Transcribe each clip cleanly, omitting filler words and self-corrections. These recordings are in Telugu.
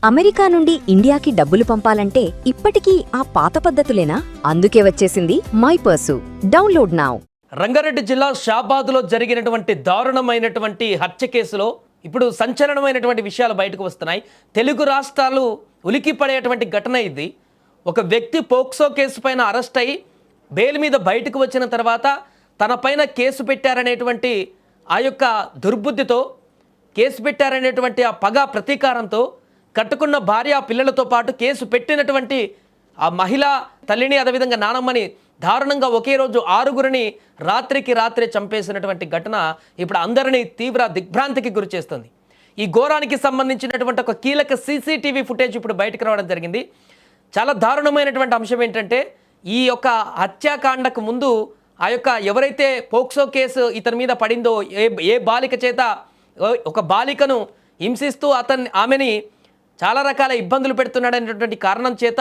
అమెరికా నుండి ఇండియాకి డబ్బులు పంపాలంటే ఇప్పటికీ ఆ పాత పద్ధతులేనా? అందుకే వచ్చేసింది my purse. Download now. Rangareddy జిల్లా షాబాద్లో జరిగినటువంటి దారుణమైనటువంటి హత్య కేసులో ఇప్పుడు సంచలనమైనటువంటి విషయాలు బయటకు వస్తున్నాయి. తెలుగు రాష్ట్రాలు ఉలికిపడేటువంటి ఘటన ఇది. ఒక వ్యక్తి పోక్సో కేసు పైన అరెస్ట్ అయ్యి బెయిల్ మీద బయటకు వచ్చిన తర్వాత తన పైన కేసు పెట్టారనేటువంటి ఆ యొక్క దుర్బుద్ధితో కేసు పెట్టారనేటువంటి ఆ పగ ప్రతీకారంతో కట్టుకున్న భార్య పిల్లలతో పాటు కేసు పెట్టినటువంటి ఆ మహిళా తల్లిని అదేవిధంగా నానమ్మని దారుణంగా ఒకే రోజు 6గురిని రాత్రికి రాత్రే చంపేసినటువంటి ఘటన ఇప్పుడు అందరినీ తీవ్ర దిగ్భ్రాంతికి గురి చేస్తుంది. ఈ ఘోరానికి సంబంధించినటువంటి ఒక కీలక సీసీటీవీ ఫుటేజ్ ఇప్పుడు బయటకు రావడం జరిగింది. చాలా దారుణమైనటువంటి అంశం ఏంటంటే ఈ యొక్క హత్యాకాండకు ముందు ఆ యొక్క ఎవరైతే పోక్సో కేసు ఇతని మీద పడిందో ఏ బాలిక చేత ఒక బాలికను హింసిస్తూ ఆమెని చాలా రకాల ఇబ్బందులు పెడుతున్నాడనేటువంటి కారణం చేత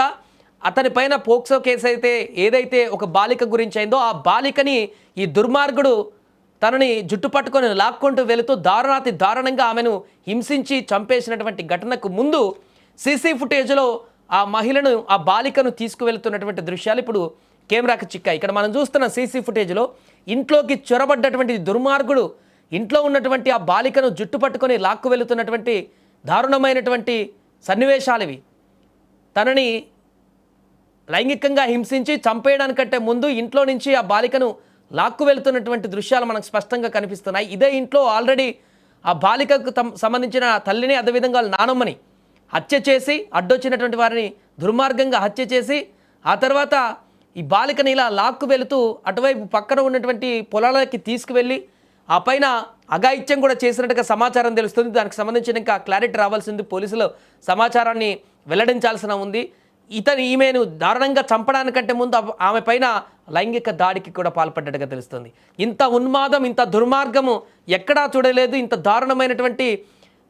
అతని పైన పోక్సో కేసు అయితే ఏదైతే ఒక బాలిక గురించి అయిందో ఆ బాలికని ఈ దుర్మార్గుడు తనని జుట్టు పట్టుకొని లాక్కుంటూ వెళుతూ దారుణాతి దారుణంగా ఆమెను హింసించి చంపేసినటువంటి ఘటనకు ముందు సీసీ ఫుటేజ్లో ఆ మహిళను ఆ బాలికను తీసుకువెళ్తున్నటువంటి దృశ్యాలు ఇప్పుడు కెమెరాకి చిక్కాయి. ఇక్కడ మనం చూస్తున్న సీసీ ఫుటేజ్లో ఇంట్లోకి చొరబడ్డటువంటి దుర్మార్గుడు ఇంట్లో ఉన్నటువంటి ఆ బాలికను జుట్టు పట్టుకొని లాక్కు వెళుతున్నటువంటి దారుణమైనటువంటి సన్నివేశాలు ఇవి. తనని లైంగికంగా హింసించి చంపేయడానికంటే ముందు ఇంట్లో నుంచి ఆ బాలికను లాక్కు వెళుతున్నటువంటి దృశ్యాలు మనకు స్పష్టంగా కనిపిస్తున్నాయి. ఇదే ఇంట్లో ఆల్రెడీ ఆ బాలికకు సంబంధించిన తల్లిని అదేవిధంగా నానమ్మని హత్య చేసి అడ్డొచ్చినటువంటి వారిని దుర్మార్గంగా హత్య చేసి ఆ తర్వాత ఈ బాలికని ఇలా లాక్కు వెళుతూ అటువైపు పక్కన ఉన్నటువంటి పొలాలకి తీసుకువెళ్ళి ఆ పైన అఘాయిత్యం కూడా చేసినట్టుగా సమాచారం తెలుస్తుంది. దానికి సంబంధించిన ఇంకా క్లారిటీ రావాల్సింది. పోలీసులు సమాచారాన్ని వెల్లడించాల్సిన ఉంది. ఈమెను దారుణంగా చంపడానికంటే ముందు ఆమె పైన లైంగిక దాడికి కూడా పాల్పడ్డట్టుగా తెలుస్తుంది. ఇంత ఉన్మాదం, ఇంత దుర్మార్గము ఎక్కడా చూడలేదు, ఇంత దారుణమైనటువంటి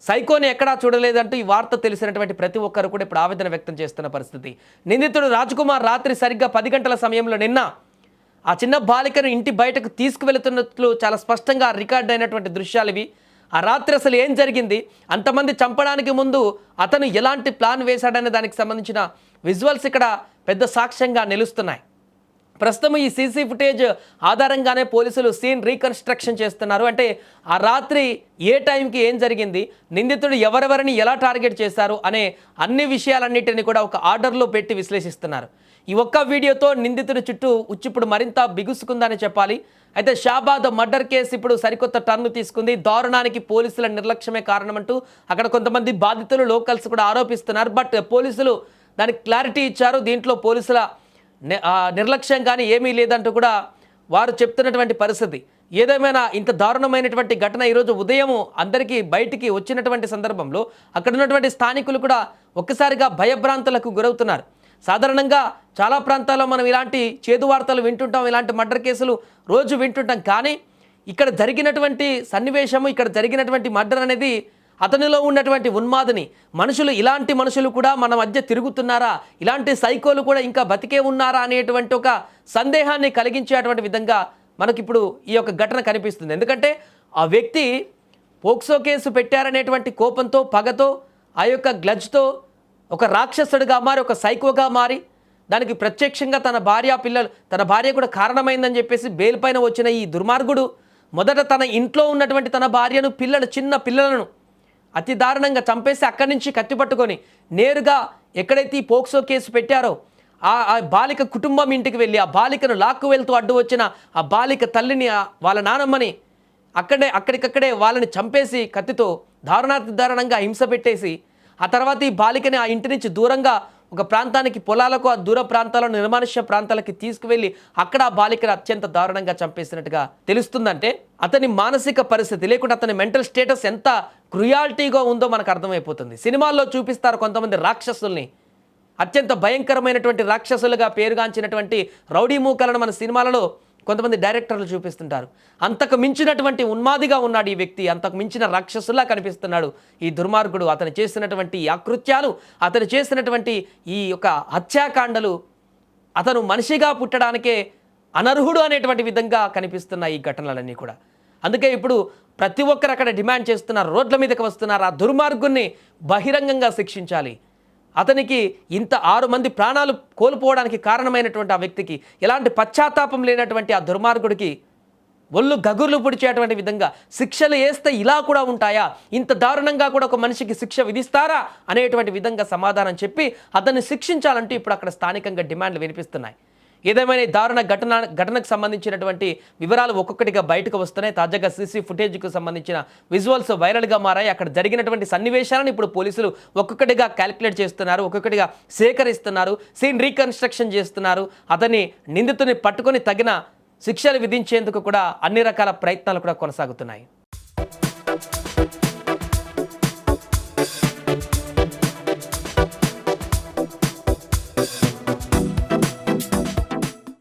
సైకోని ఎక్కడా చూడలేదంటూ ఈ వార్త తెలిసినటువంటి ప్రతి ఒక్కరు కూడా ఇప్పుడు ఆవేదన వ్యక్తం చేస్తున్న పరిస్థితి. నిందితుడు రాజ్కుమార్ రాత్రి సరిగ్గా 10 గంటల సమయంలో నిన్న ఆ చిన్న బాలికను ఇంటి బయటకు తీసుకువెళుతున్నట్లు చాలా స్పష్టంగా రికార్డ్ అయినటువంటి దృశ్యాలు ఇవి. ఆ రాత్రి అసలు ఏం జరిగింది, అంతమంది చంపడానికి ముందు అతను ఎలాంటి ప్లాన్ వేశాడనే దానికి సంబంధించిన విజువల్స్ ఇక్కడ పెద్ద సాక్ష్యంగా నిలుస్తున్నాయి. ప్రస్తుతం ఈ సీసీ ఫుటేజ్ ఆధారంగానే పోలీసులు సీన్ రీకన్స్ట్రక్షన్ చేస్తున్నారు. అంటే ఆ రాత్రి ఏ టైంకి ఏం జరిగింది, నిందితుడు ఎవరెవరిని ఎలా టార్గెట్ చేశారు అనే అన్ని విషయాలన్నిటిని కూడా ఒక ఆర్డర్లో పెట్టి విశ్లేషిస్తున్నారు. ఈ ఒక్క వీడియోతో నిందితుడి చుట్టూ ఉచ్చిప్పుడు మరింత బిగుసుకుందని చెప్పాలి. అయితే షాబాద్ మర్డర్ కేసు ఇప్పుడు సరికొత్త టర్న్ తీసుకుంది. దారుణానికి పోలీసుల నిర్లక్ష్యమే కారణమంటూ అక్కడ కొంతమంది బాధితులు లోకల్స్ కూడా ఆరోపిస్తున్నారు. బట్ పోలీసులు దానికి క్లారిటీ ఇచ్చారు. దీంట్లో పోలీసుల నిర్లక్ష్యం కానీ ఏమీ లేదంటూ కూడా వారు చెప్తున్నటువంటి పరిస్థితి. ఏదేమైనా ఇంత దారుణమైనటువంటి ఘటన ఈరోజు ఉదయం అందరికీ బయటికి వచ్చినటువంటి సందర్భంలో అక్కడ ఉన్నటువంటి స్థానికులు కూడా ఒక్కసారిగా భయభ్రాంతులకు గురవుతున్నారు. సాధారణంగా చాలా ప్రాంతాల్లో మనం ఇలాంటి చేదు వార్తలు వింటుంటాం, ఇలాంటి మర్డర్ కేసులు రోజు వింటుంటాం. కానీ ఇక్కడ జరిగినటువంటి సన్నివేశము, ఇక్కడ జరిగినటువంటి మర్డర్ అనేది అతనిలో ఉన్నటువంటి ఉన్మాదిని మనుషులు, ఇలాంటి మనుషులు కూడా మన మధ్య తిరుగుతున్నారా, ఇలాంటి సైకోలు కూడా ఇంకా బతికే ఉన్నారా అనేటువంటి ఒక సందేహాన్ని కలిగించేటువంటి విధంగా మనకిప్పుడు ఈ యొక్క ఘటన కనిపిస్తుంది. ఎందుకంటే ఆ వ్యక్తి పోక్సో కేసు పెట్టారనేటువంటి కోపంతో, పగతో, ఆ యొక్క గ్లజ్తో ఒక రాక్షసుడిగా మారి, ఒక సైకోగా మారి, దానికి ప్రత్యక్షంగా తన భార్య కూడా కారణమైందని చెప్పేసి బెయిల్ పైన వచ్చిన ఈ దుర్మార్గుడు మొదట తన ఇంట్లో ఉన్నటువంటి తన భార్యను, చిన్న పిల్లలను అతి దారుణంగా చంపేసి అక్కడి నుంచి కత్తిపట్టుకొని నేరుగా ఎక్కడైతే ఈ పోక్సో కేసు పెట్టారో ఆ బాలిక కుటుంబం ఇంటికి వెళ్ళి ఆ బాలికను లాక్కు వెళ్తూ అడ్డు వచ్చిన ఆ బాలిక తల్లిని, వాళ్ళ నానమ్మని అక్కడికక్కడే వాళ్ళని చంపేసి కత్తితో దారుణంగా హింస పెట్టేసి ఆ తర్వాత ఈ బాలికని ఆ ఇంటి నుంచి దూరంగా ఒక ప్రాంతానికి, పొలాలకు, ఆ దూర ప్రాంతాలను, నిర్మానుష్య ప్రాంతాలకి తీసుకువెళ్ళి అక్కడ ఆ బాలికను అత్యంత దారుణంగా చంపేసినట్టుగా తెలుస్తుందంటే అతని మానసిక పరిస్థితి లేకుంటే అతని మెంటల్ స్టేటస్ ఎంత క్రుయాలిటీగా ఉందో మనకు అర్థమైపోతుంది. సినిమాల్లో చూపిస్తారు కొంతమంది రాక్షసుల్ని, అత్యంత భయంకరమైనటువంటి రాక్షసులుగా పేరుగాంచినటువంటి రౌడీ మూకలను మన సినిమాలలో కొంతమంది డైరెక్టర్లు చూపిస్తుంటారు. అంతకు మించినటువంటి ఉన్మాదిగా ఉన్నాడు ఈ వ్యక్తి, అంతకు మించిన రాక్షసులా కనిపిస్తున్నాడు ఈ దుర్మార్గుడు. అతను చేసినటువంటి అకృత్యాలు, అతను చేసినటువంటి ఈ యొక్క హత్యాకాండలు అతను మనిషిగా పుట్టడానికే అనర్హుడు అనేటువంటి విధంగా కనిపిస్తున్న ఈ ఘటనలన్నీ కూడా అందుకే ఇప్పుడు ప్రతి ఒక్కరు అక్కడ డిమాండ్ చేస్తున్నారు, రోడ్ల మీదకి వస్తున్నారు. ఆ దుర్మార్గుణ్ణి బహిరంగంగా శిక్షించాలి. అతనికి ఇంత 6 మంది ప్రాణాలు కోల్పోవడానికి కారణమైనటువంటి ఆ వ్యక్తికి ఎలాంటి పశ్చాత్తాపం లేనటువంటి ఆ దుర్మార్గుడికి ఒళ్ళు గగుర్లు పొడిచేటువంటి విధంగా శిక్షలు వేస్తే ఇలా కూడా ఉంటాయా, ఇంత దారుణంగా కూడా ఒక మనిషికి శిక్ష విధిస్తారా అనేటువంటి విధంగా సమాధానం చెప్పి అతన్ని శిక్షించాలంటూ ఇప్పుడు అక్కడ స్థానికంగా డిమాండ్లు వినిపిస్తున్నాయి. ఏదేమైనా ఈ దారుణ ఘటనకు సంబంధించినటువంటి వివరాలు ఒక్కొక్కటిగా బయటకు వస్తున్నాయి. తాజాగా సీసీ ఫుటేజ్కు సంబంధించిన విజువల్స్ వైరల్గా మారాయి. అక్కడ జరిగినటువంటి సన్నివేశాలను ఇప్పుడు పోలీసులు ఒక్కొక్కటిగా క్యాలిక్యులేట్ చేస్తున్నారు, ఒక్కొక్కటిగా సేకరిస్తున్నారు, సీన్ రీకన్స్ట్రక్షన్ చేస్తున్నారు. అతన్ని నిందితుని పట్టుకొని తగిన శిక్షలు విధించేందుకు కూడా అన్ని రకాల ప్రయత్నాలు కూడా కొనసాగుతున్నాయి.